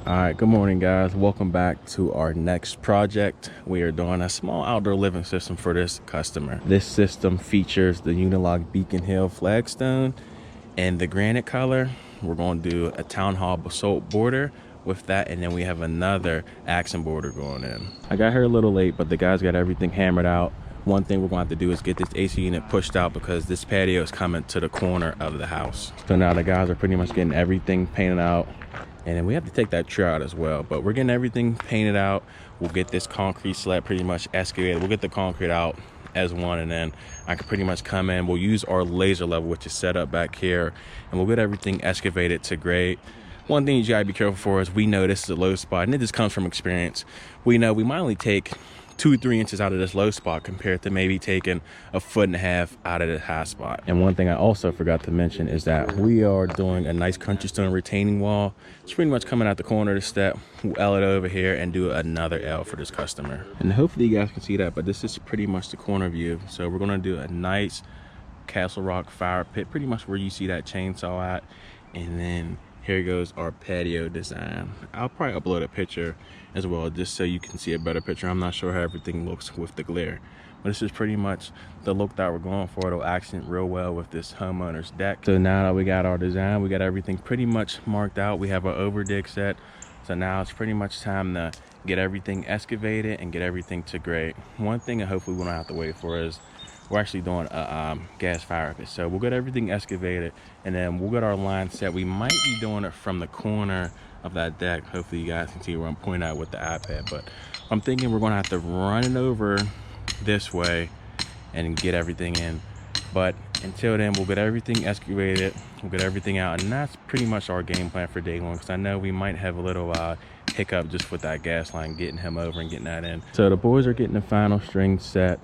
All right, good morning guys, welcome back to our next project. We are doing a small outdoor living system for this customer. This system features the Unilock Beacon Hill flagstone and the granite color. We're going to do a town hall basalt border with that, and then we have another accent border going in. I got here a little late, but the guys got everything hammered out. One thing we're going to have to do is get this AC unit pushed out because this patio is coming to the corner of the house. So now the guys are pretty much getting everything painted out. And then we have to take that tree out as well, but we're getting everything painted out. We'll get this concrete slab pretty much excavated. We'll get the concrete out as one, and then I can pretty much come in. We'll use our laser level, which is set up back here, and we'll get everything excavated to grade. One thing you gotta be careful for is we know this is a low spot, and it just comes from experience. We know we might only take 2-3 inches out of this low spot compared to maybe taking 1.5 feet out of the high spot. And one thing I also forgot to mention is that we are doing a nice country stone retaining wall. It's pretty much coming out the corner of the step. We'll L it over here and do another L for this customer. And hopefully you guys can see that, but this is pretty much the corner view. So we're gonna do a nice Castle Rock fire pit, pretty much where you see that chainsaw at. And then here goes our patio design. I'll probably upload a picture as well, just so you can see a better picture. I'm not sure how everything looks with the glare, but this is pretty much the look that we're going for. It'll accent real well with this homeowner's deck. So now that we got our design, we got everything pretty much marked out. We have our overdig set. So now it's pretty much time to get everything excavated and get everything to grade. One thing that hopefully we don't have to wait for is we're actually doing a gas fire pit. So we'll get everything excavated, and then we'll get our line set. We might be doing it from the corner of that deck. Hopefully you guys can see where I'm pointing out with the iPad, but I'm thinking we're gonna have to run it over this way and get everything in. But until then, we'll get everything excavated, we'll get everything out, and that's pretty much our game plan for day one, because I know we might have a little hiccup just with that gas line, getting him over and getting that in. So the boys are getting the final string set.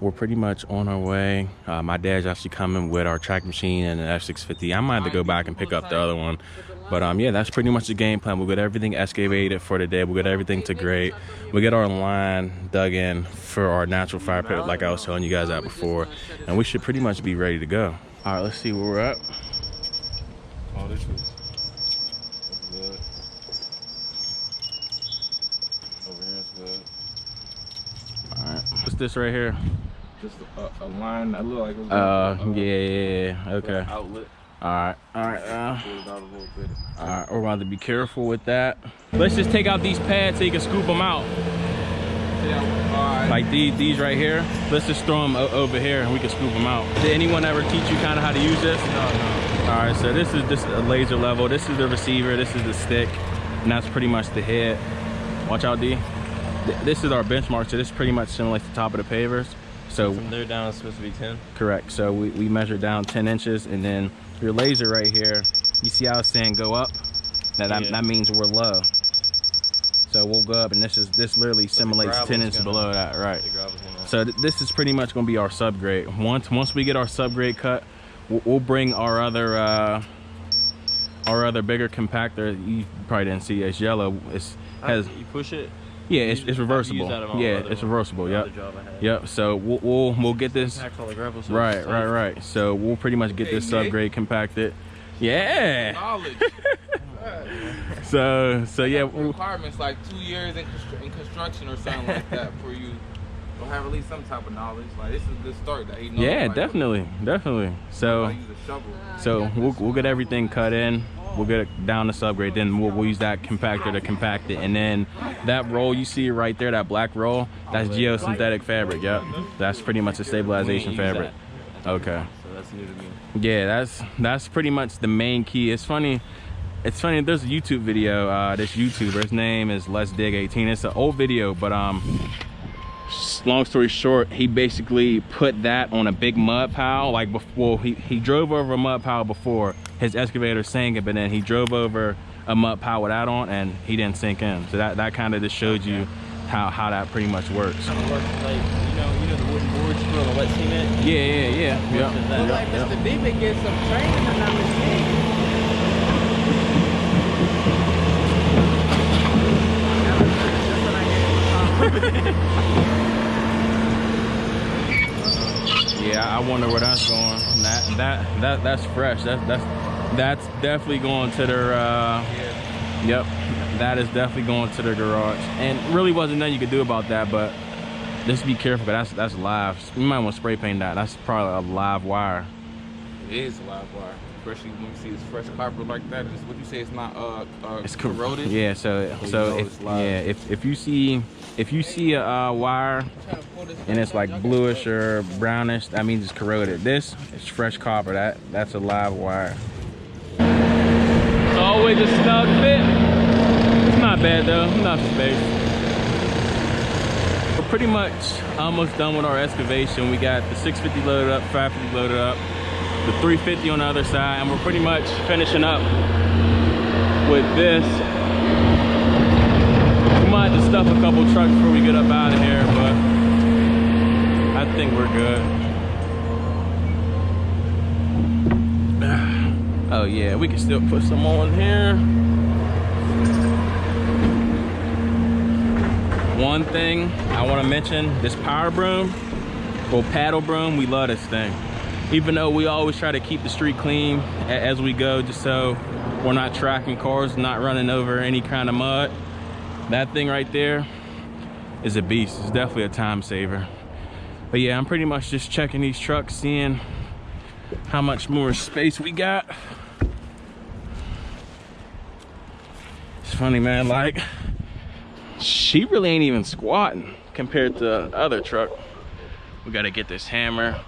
We're pretty much on our way. My dad's actually coming with our track machine and an F650. I might have to go back and pick up the other one. But yeah, that's pretty much the game plan. We'll get everything excavated for the day. We'll get everything to grade. We'll get our line dug in for our natural fire pit, like I was telling you guys that before. And we should pretty much be ready to go. All right, let's see where we're at. Oh, this is good. Over here is good. All right, what's this right here? Just a line that look like it was yeah, okay. Outlet. All right, we're going to be careful with that. Let's just take out these pads so you can scoop them out. Like these right here. Let's just throw them over here and we can scoop them out. Did anyone ever teach you kind of how to use this? No. All right, so this is a laser level. This is the receiver, this is the stick, and that's pretty much the head. Watch out, D. This is our benchmark, so this is pretty much similar like the top of the pavers. So from there down, it's supposed to be 10? Correct. So we measure down 10 inches, and then your laser right here, you see how it's saying go up? That means we're low. So we'll go up, and this literally simulates 10 inches below that, right? So this is pretty much gonna be our subgrade. Once we get our subgrade cut, we'll bring our other bigger compactor. You probably didn't see it. It's yellow. You push it? Yeah, it's reversible. Yeah, it's reversible. Yep. Yep. So we'll get this. Right. So we'll pretty much get this subgrade compacted. Yeah. Knowledge. So yeah. Requirements like 2 years in construction or something like that for you. Don't have at least some type of knowledge. Like this is a good start. That he knows. Yeah, like, definitely. So we'll get everything cut in. We'll get it down to subgrade, then we'll use that compactor to compact it, and then that roll you see right there, that black roll, that's geosynthetic fabric. Yep, that's pretty much a stabilization fabric. Okay. So that's new to me. Yeah, that's pretty much the main key. It's funny. There's a YouTube video. This YouTuber, his name is Let's Dig 18. It's an old video, but long story short, he basically put that on a big mud pile. Like before, he drove over a mud pile before. His excavator sank it, but then he drove over a mud pile with that on, and he didn't sink in. So that kind of just showed you how that pretty much works. Like, you know the wooden boards for the wet cement? Yeah. Look like Mr. D been getting some training and I'm Yeah, I wonder where that's going. That's fresh. That's definitely going to their Yep, that is definitely going to the garage. And really wasn't nothing you could do about that, but just be careful, because that's live. You might want to spray paint that. That's probably a live wire. It is a live wire. Especially when you see this fresh copper like that. What you say, it's not It's corroded? Yeah, so if you see a wire and it's like bluish or brownish, that means it's corroded. This is fresh copper. That's a live wire. It's always a snug fit. It's not bad though, enough space. We're pretty much almost done with our excavation. We got the 650 loaded up, 550 loaded up, the 350 on the other side, and we're pretty much finishing up with this. We might have to stuff a couple trucks before we get up out of here, but I think we're good. Oh yeah, we can still put some on here. One thing I want to mention, this power broom, or paddle broom, we love this thing. Even though we always try to keep the street clean as we go, just so we're not tracking cars, not running over any kind of mud. That thing right there is a beast. It's definitely a time saver. But yeah, I'm pretty much just checking these trucks, seeing how much more space we got. It's funny, man, like, she really ain't even squatting compared to the other truck. We gotta get this hammer.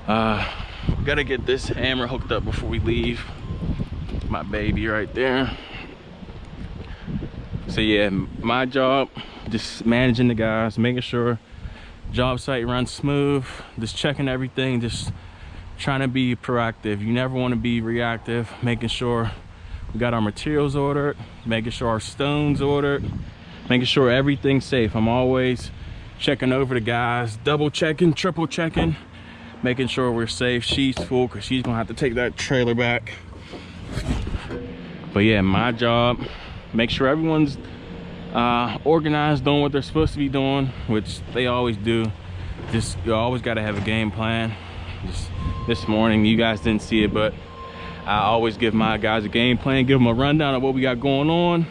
We gotta get this hammer hooked up before we leave. My baby right there. So yeah, my job, just managing the guys, making sure job site runs smooth, just checking everything, just trying to be proactive. You never want to be reactive, making sure we got our materials ordered, making sure our stones ordered, making sure everything's safe. I'm always checking over the guys, double checking, triple checking, making sure we're safe. She's full because she's gonna have to take that trailer back. But yeah, my job, make sure everyone's organized, doing what they're supposed to be doing, which they always do. Just, you always got to have a game plan. Just this morning, you guys didn't see it, but I always give my guys a game plan, give them a rundown of what we got going on,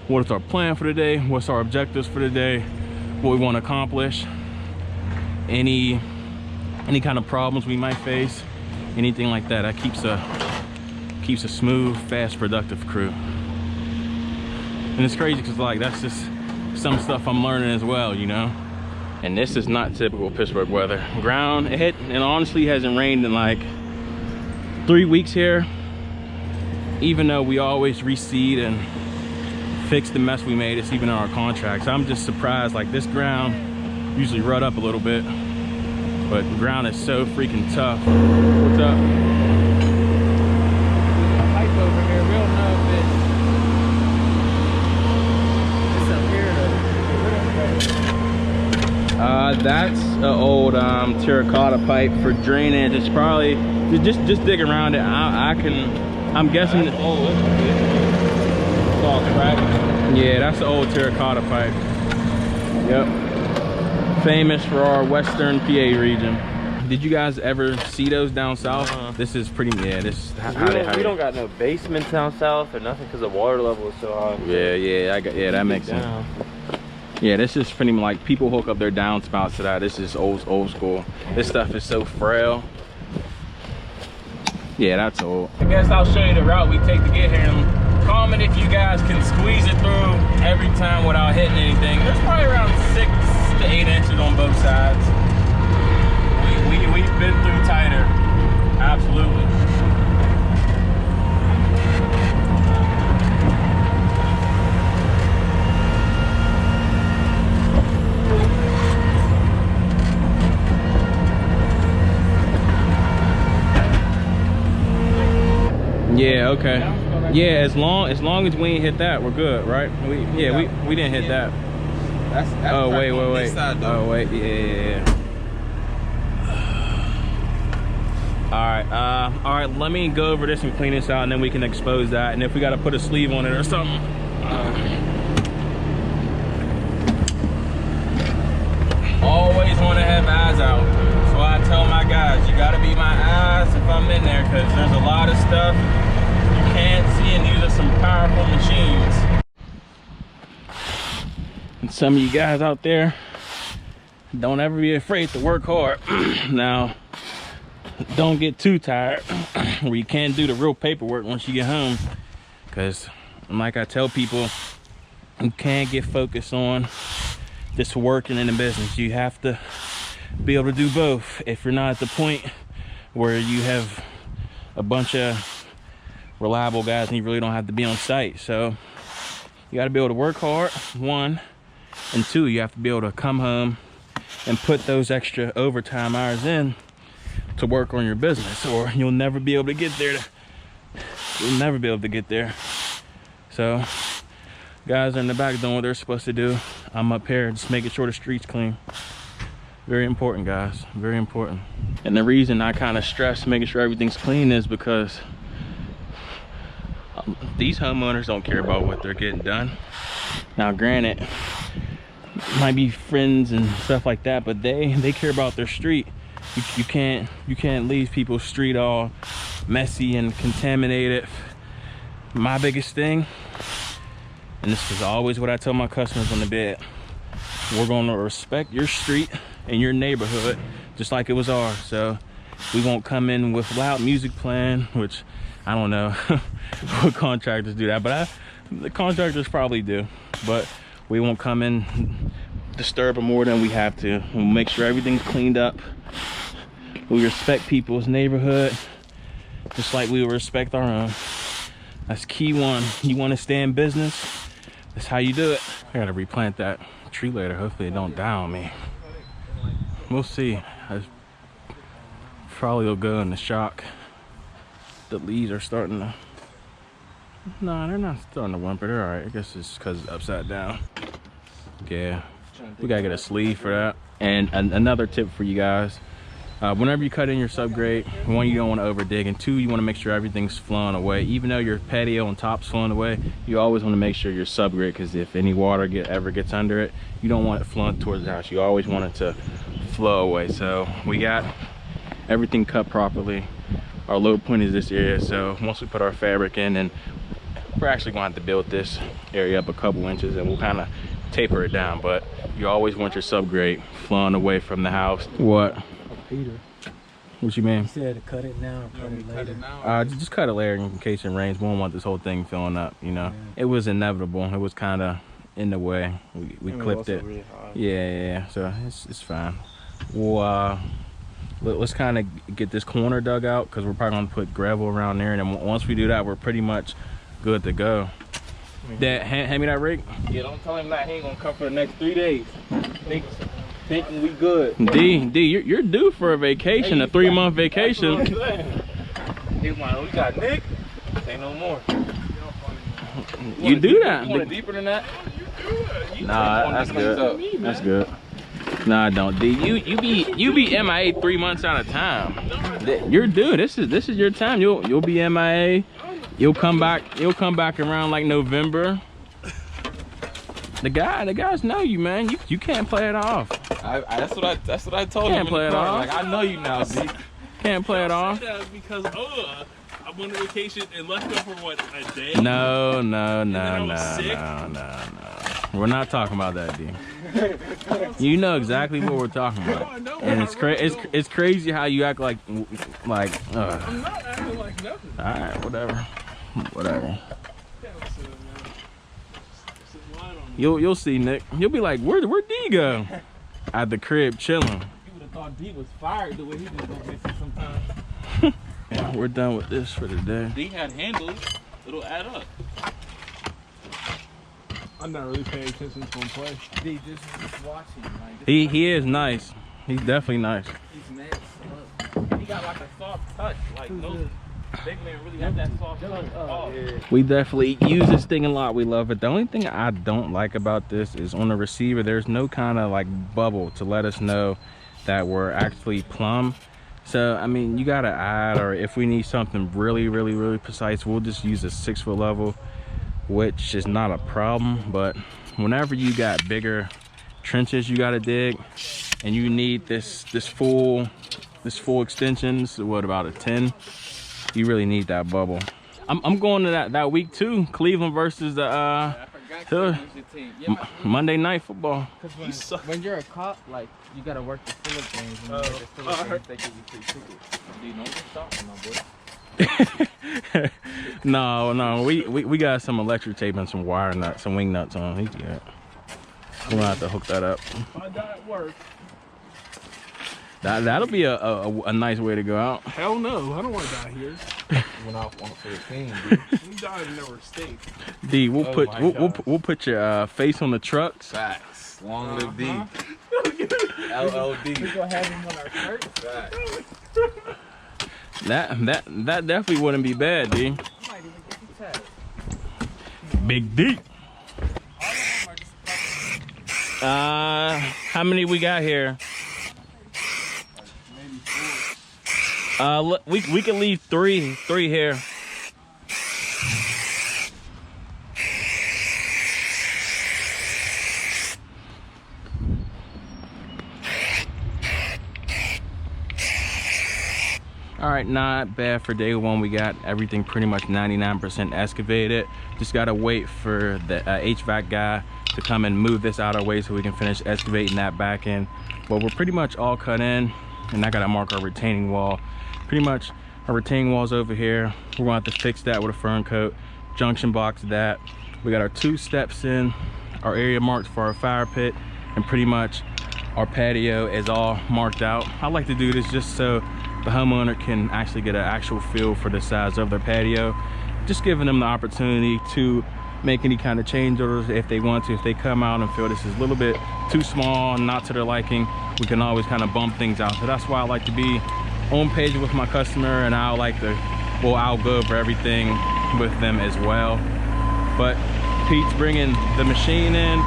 what is our plan for the day, what's our objectives for the day, what we want to accomplish, any kind of problems we might face, anything like that. That keeps a smooth, fast, productive crew. And it's crazy because, like, that's just some stuff I'm learning as well, you know. And this is not typical Pittsburgh weather. Ground, it honestly hasn't rained in like 3 weeks here, even though we always reseed and fix the mess we made. It's even in our contracts. I'm just surprised, like, this ground usually rut up a little bit, but the ground is so freaking tough. What's up? Pipe over here, real no bitch. It's up here. That's an old terracotta pipe for drainage. It's probably just dig around it. I'm guessing. It's all cracked. Yeah, that's the old terracotta pipe. Yep. Famous for our western PA region. Did you guys ever see those down south? This is pretty, yeah, this is how We don't got no basements down south or nothing because the water level is so high. Yeah, that makes sense. Yeah, this is pretty much like people hook up their downspouts to that. This is old school. This stuff is so frail. Yeah, that's old. I guess I'll show you the route we take to get here. And comment if you guys can squeeze it through every time without hitting anything. There's probably around 6 to 8 inches on both sides. We've been through tighter. Absolutely. Yeah, okay. Yeah, as long as we ain't hit that, we're good, right? We didn't hit that. That's Oh wait. This side, though. Oh wait, yeah. All right, let me go over this and clean this out, and then we can expose that. And if we got to put a sleeve on it or something. Always want to have eyes out. So I tell my guys, you got to be my eyes if I'm in there, because there's a lot of stuff you fancy, and these are some powerful machines. And some of you guys out there, don't ever be afraid to work hard. Now, don't get too tired where you can't do the real paperwork once you get home. Because, like I tell people, you can't get focused on just working in the business. You have to be able to do both. If you're not at the point where you have a bunch of reliable guys and you really don't have to be on site. So you got to be able to work hard, one, and two, you have to be able to come home and put those extra overtime hours in to work on your business, or you'll never be able to get there. You'll never be able to get there. So guys are in the back doing what they're supposed to do. I'm up here just making sure the street's clean. Very important, guys, very important. And the reason I kind of stress making sure everything's clean is because these homeowners don't care about what they're getting done. Now granted, might be friends and stuff like that, but they care about their street. You can't leave people's street all messy and contaminated. My biggest thing, and this is always what I tell my customers on the bed, we're going to respect your street and your neighborhood just like it was ours. So we won't come in with loud music playing, which I don't know what contractors do that, but the contractors probably do. But we won't come in disturb them more than we have to. We'll make sure everything's cleaned up. We respect people's neighborhood just like we respect our own. That's key one. You want to stay in business, that's how you do it. I gotta replant that tree later. Hopefully it don't die on me. We'll see. I probably will go in the shock. The leaves are starting to, no, they're not starting to whimper. They're all right. I guess it's because it's upside down. Yeah, we gotta get a sleeve for that. And another tip for you guys, whenever you cut in your subgrade, one, you don't want to over dig, and two, you want to make sure everything's flowing away. Even though your patio on top's flowing away, you always want to make sure your subgrade, because if any water ever gets under it, you don't want it flowing towards the house. You always want it to flow away. So we got everything cut properly. Our load point is this area, so once we put our fabric in, and we're actually going to have to build this area up a couple inches, and we'll kind of taper it down. But you always want your subgrade flowing away from the house. What? Peter, What you mean? he said to cut it now or cut it later. Just cut it later in case it rains. We don't want this whole thing filling up, you know. Yeah. It was inevitable. It was kind of in the way. We clipped it. Really Yeah. So it's fine. Well, let's kind of get this corner dug out, because we're probably gonna put gravel around there, and then once we do that, we're pretty much good to go. Dad, hand me that rake. Yeah, don't tell him that he ain't gonna come for the next 3 days. Thinking we good. D, you're due for a vacation, a 3-month vacation. He was like, we got Nick. Say no more. You do that. You want it deeper than that? Nah, that's good. That's good. Nah, I don't. D, you be MIA 3 months at a time. You're due. This is your time. You'll be MIA. You'll come back around like November. The guys know you, man. You can't play it off. That's what I told Can't him. play it off. Like, I know you now, D. Can't play it off. Because I went on vacation and left them for what, a day? No. sick? We're not talking about that, D. You know exactly what we're talking about. No, I know. And it's crazy how you act like. I'm not acting like nothing. All right, whatever. You'll see, Nick. You'll be like, where'd D go? At the crib chilling. You would have thought D was fired the way he just go missing sometimes. Yeah, we're done with this for today. D had handles. It'll add up. I'm not really paying attention to him play. D just watching. Like, He is nice. He's definitely nice. he's mad. He got like a soft touch. Like no big man really have that soft touch. Oh, yeah. We definitely use this thing a lot. We love it. The only thing I don't like about this is on the receiver, there's no kind of like bubble to let us know that we're actually plumb. So, I mean, you got to add, or if we need something really precise, we'll just use a 6-foot level, which is not a problem. But whenever you got bigger trenches you got to dig, and you need this full extension, so what, about a 10? You really need that bubble. I'm going to that week too. Cleveland versus the I forgot you was your team. Yeah, Monday Night Football. because when you're a cop, like, you gotta work the Philip games. And the Philip games, they give you free tickets. Do you know this stuff, my boy? No, we got some electric tape and some wire nuts, some wing nuts on. He's good. We're gonna have to hook that up. My diet works. That'll be a nice way to go out. Hell no, I don't want to die here. Went off one for the team, dude. We died and never stayed. D, we'll Oh we'll put your face on the trucks. Facts. Long live D. LLD. We gonna have him on our shirt. Facts. That definitely wouldn't be bad, D. Might even get you tagged. Big D. How many we got here? We can leave three here. All right, not bad for day one. We got everything pretty much 99% excavated. Just gotta wait for the HVAC guy to come and move this out of our way so we can finish excavating that back end. But we're pretty much all cut in, and I gotta mark our retaining wall. Pretty much our retaining wall's over here. We're gonna have to fix that with a fern coat, junction box that. We got our 2 steps in, our area marked for our fire pit, and pretty much our patio is all marked out. I like to do this just so the homeowner can actually get an actual feel for the size of their patio. Just giving them the opportunity to make any kind of change orders if they want to. If they come out and feel this is a little bit too small, not to their liking, we can always kind of bump things out. So that's why I like to be on page with my customer, and I'll go over everything with them as well. But Pete's bringing the machine in.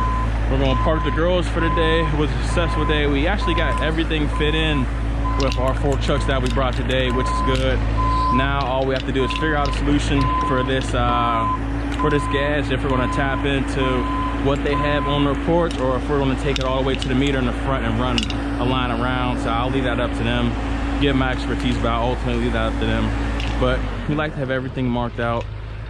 We're gonna park the girls for the day. It was a successful day. We actually got everything fit in with our 4 trucks that we brought today, which is good. Now all we have to do is figure out a solution for this gas, if we're gonna tap into what they have on the report, or if we're gonna take it all the way to the meter in the front and run a line around. So I'll leave that up to them, give my expertise, but I'll ultimately leave that up to them. But we like to have everything marked out.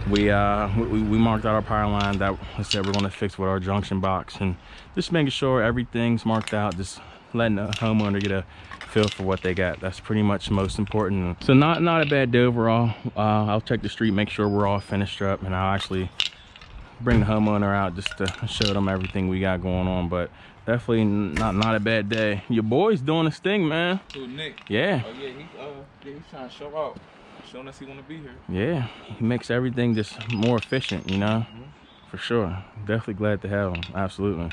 We marked out our power line that I said we're gonna fix with our junction box, and just making sure everything's marked out, just letting the homeowner get a feel for what they got. That's pretty much most important. So not a bad day overall. I'll check the street, make sure we're all finished up, and I'll actually bring the homeowner out just to show them everything we got going on. But definitely not a bad day. Your boy's doing his thing, man. Who, Nick? Yeah. Oh yeah, he's trying to show out, showing us he want to be here. Yeah, he makes everything just more efficient, you know. For sure. Definitely glad to have him. Absolutely.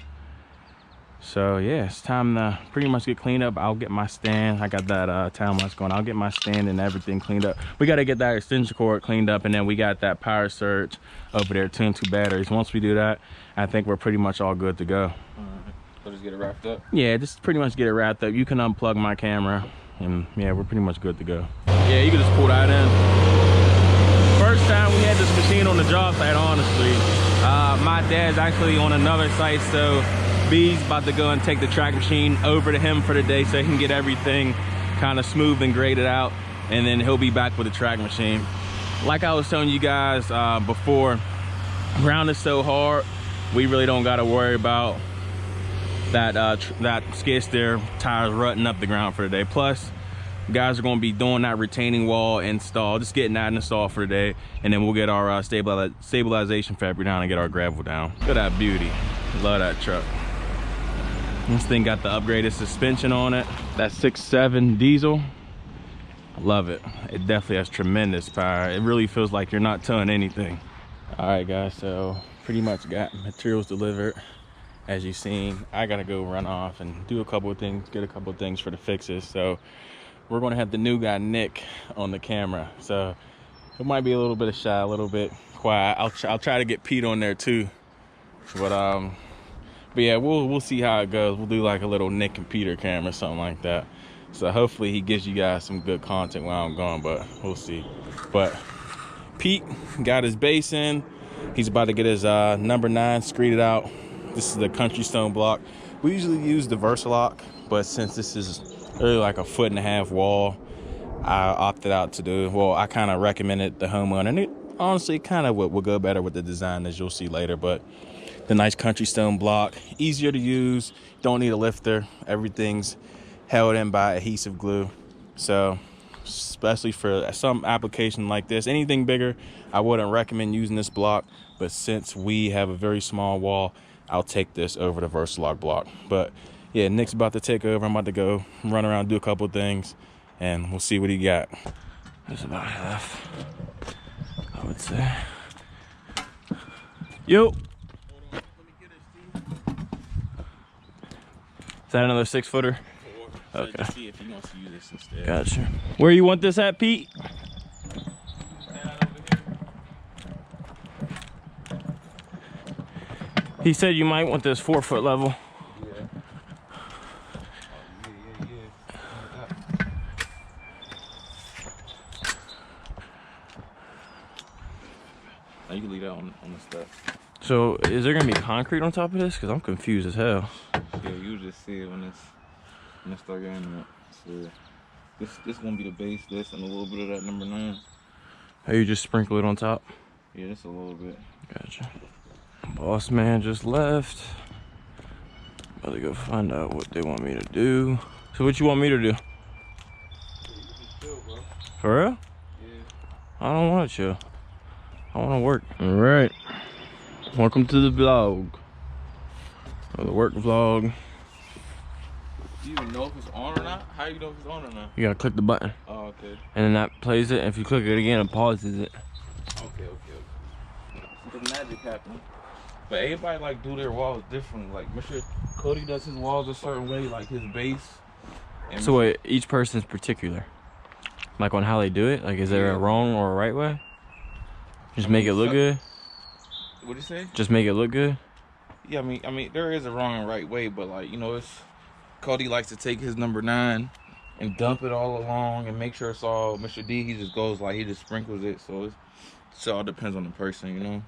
So yeah, it's time to pretty much get cleaned up. I'll get my stand. I got that time lapse going. I'll get my stand and everything cleaned up. We got to get that extension cord cleaned up, and then we got that power surge over there, 2 batteries. Once we do that, I think we're pretty much all good to go. All right. So just get it wrapped up. Yeah, just pretty much get it wrapped up. You can unplug my camera, and yeah, we're pretty much good to go. Yeah, you can just pull that in. First time we had this machine on the job site, honestly. My dad's actually on another site, so B's about to go and take the track machine over to him for the day so he can get everything kind of smooth and graded out, and then he'll be back with the track machine. Like I was telling you guys before, ground is so hard, we really don't got to worry about that skid steer tires rutting up the ground for the day. Plus, guys are going to be doing that retaining wall install, just getting that installed for the day, and then we'll get our stabilization fabric down and get our gravel down. Look at that beauty. Love that truck. This thing got the upgraded suspension on it. That 6.7 diesel. I love it. It definitely has tremendous power. It really feels like you're not towing anything. All right, guys, so pretty much got materials delivered. As you've seen, I gotta go run off and do a couple of things, get a couple of things for the fixes. So we're gonna have the new guy, Nick, on the camera. So it might be a little bit shy, a little bit quiet. I'll try to get Pete on there too. But yeah, we'll see how it goes. We'll do like a little Nick and Peter camera, something like that. So hopefully he gives you guys some good content while I'm gone, but we'll see. But Pete got his base in. He's about to get his number 9 screeded out. This is the country stone block. We usually use the Versalock, but since this is really like a 1.5 foot wall, I opted out to do, well, I kind of recommended the homeowner, and honestly, kind of will go better with the design, as you'll see later. But the nice country stone block, easier to use, don't need a lifter, everything's held in by adhesive glue. So especially for some application like this, anything bigger, I wouldn't recommend using this block, but since we have a very small wall, I'll take this over the Versalog block. But yeah, Nick's about to take over. I'm about to go run around, do a couple things, and we'll see what he got. That's about half, I would say. Yo. Is that another 6-footer? Okay. Just see if he wants to use this instead. Gotcha. Where you want this at, Pete? He said you might want this 4-foot level. Now you can leave that on the stuff. So is there gonna be concrete on top of this? Cause I'm confused as hell. Yeah, you just see it when it's start getting it. So this gonna be the base, this and a little bit of that number 9. Oh, you just sprinkle it on top? Yeah, just a little bit. Gotcha. Boss man just left. About to go find out what they want me to do. So what you want me to do? Chill, bro. For real? Yeah. I don't want to chill. I want to work. All right. Welcome to the vlog. Or the work vlog. Do you even know if it's on or not? How you know if it's on or not? You gotta click the button. Oh, okay. And then that plays it. If you click it again, it pauses it. Okay. The magic happened. But everybody like do their walls differently. Like Mr. Cody does his walls a certain way, like his base. And So wait, each person's particular. Like on how they do it? Like is there a wrong or a right way? Just make it look good? What'd you say? Just make it look good? Yeah, I mean, there is a wrong and right way, but like, you know, it's Cody likes to take his number 9 and dump it all along and make sure it's all. Mr. D, he just goes like he just sprinkles it, so it all depends on the person, you know.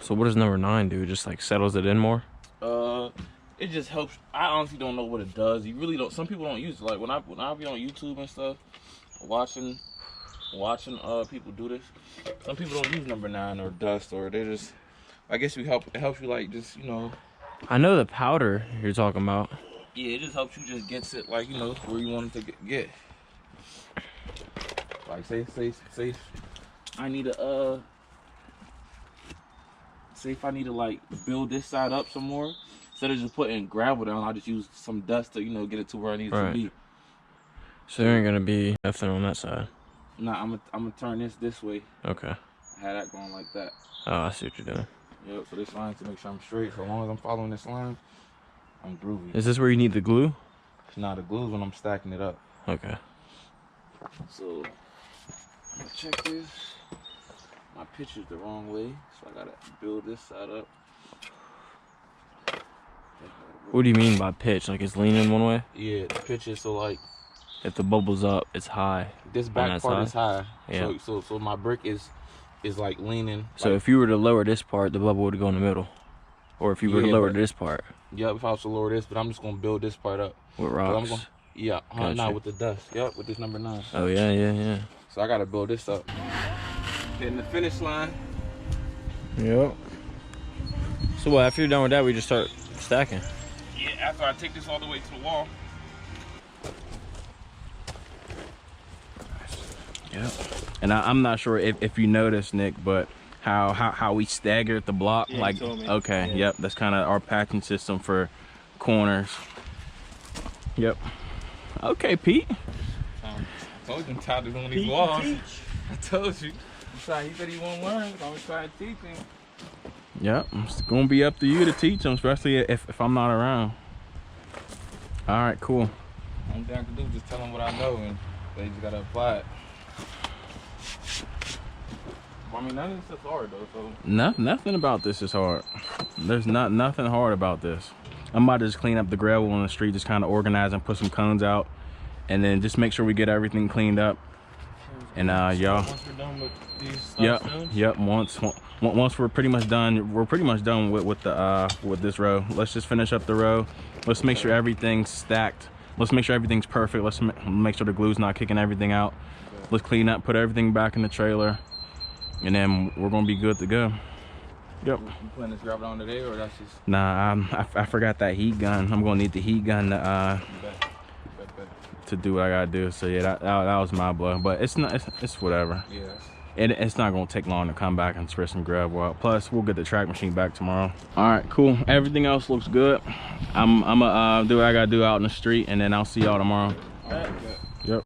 So what does number 9 do? Just like settles it in more? It just helps. I honestly don't know what it does. You really don't. Some people don't use it. Like when I be on YouTube and stuff, watching people do this. Some people don't use number 9 or dust, or they just. I guess it helps you like just, you know. I know the powder you're talking about. Yeah, it just helps you just gets it like, you know, where you want it to get. Like say I need a say if I need to like build this side up some more, instead of just putting gravel down, I'll just use some dust to, you know, get it to where I need it to be. So there ain't gonna be nothing on that side. Nah, I'm gonna turn this way. Okay. I had that going like that. Oh, I see what you're doing. Yep, so this line to make sure I'm straight. So as long as I'm following this line, I'm groovy. Is this where you need the glue? Nah, the glue's when I'm stacking it up. Okay. So I'm gonna check this. My picture's the wrong way, so I gotta build this side up. What do you mean by pitch? Like it's leaning one way? Yeah, the picture, so like If the bubble's up, it's high. this back part is high. Yeah. So my brick is like leaning. So like, if you were to lower this part, the bubble would go in the middle. Or if you were to Yeah, lower but- this part Yep, if I was to lower this, but I'm just gonna build this part up. with But rocks. I'm gonna, yeah, Gotcha. nah, with the dust. Yep, with this number 9. Oh yeah. So I gotta build this up. Hitting the finish line. Yep. So what, after you're done with that, we just start stacking? Yeah, after I take this all the way to the wall. Yep. And I'm not sure if you noticed, Nick, but how we staggered the block. Yeah, you like, told me. okay, Yeah. Yep, that's kind of our patching system for corners. Yep. Okay, Pete. I told you I'm tired of doing these walls. I told you. He said he won't learn, so I'm trying to teach him. Yep, it's gonna be up to you to teach them, especially if I'm not around. All right, cool. I'm down to do just tell them what I know, and they just gotta apply it. I mean, none of this stuff's hard though, so. Nothing about this is hard. There's nothing hard about this. I'm about to just clean up the gravel on the street, just kind of organize and put some cones out, and then just make sure we get everything cleaned up. And y'all. Once we're done with these Yep. Once we're pretty much done, with the with this row. Let's just finish up the row. Let's make sure everything's stacked. Let's make sure everything's perfect. Let's make sure the glue's not kicking everything out. Let's clean up, put everything back in the trailer, and then we're gonna be good to go. Yep. You plan to drop it on today, or that's just? Nah, I forgot that heat gun. I'm gonna need the heat gun to do what I gotta do. So yeah, that was my blow. But it's not. It's whatever. Yeah. And it's not gonna take long to come back and spread some gravel out. Plus, we'll get the track machine back tomorrow. All right, cool. Everything else looks good. I'm gonna do what I gotta do out in the street, and then I'll see y'all tomorrow. All right.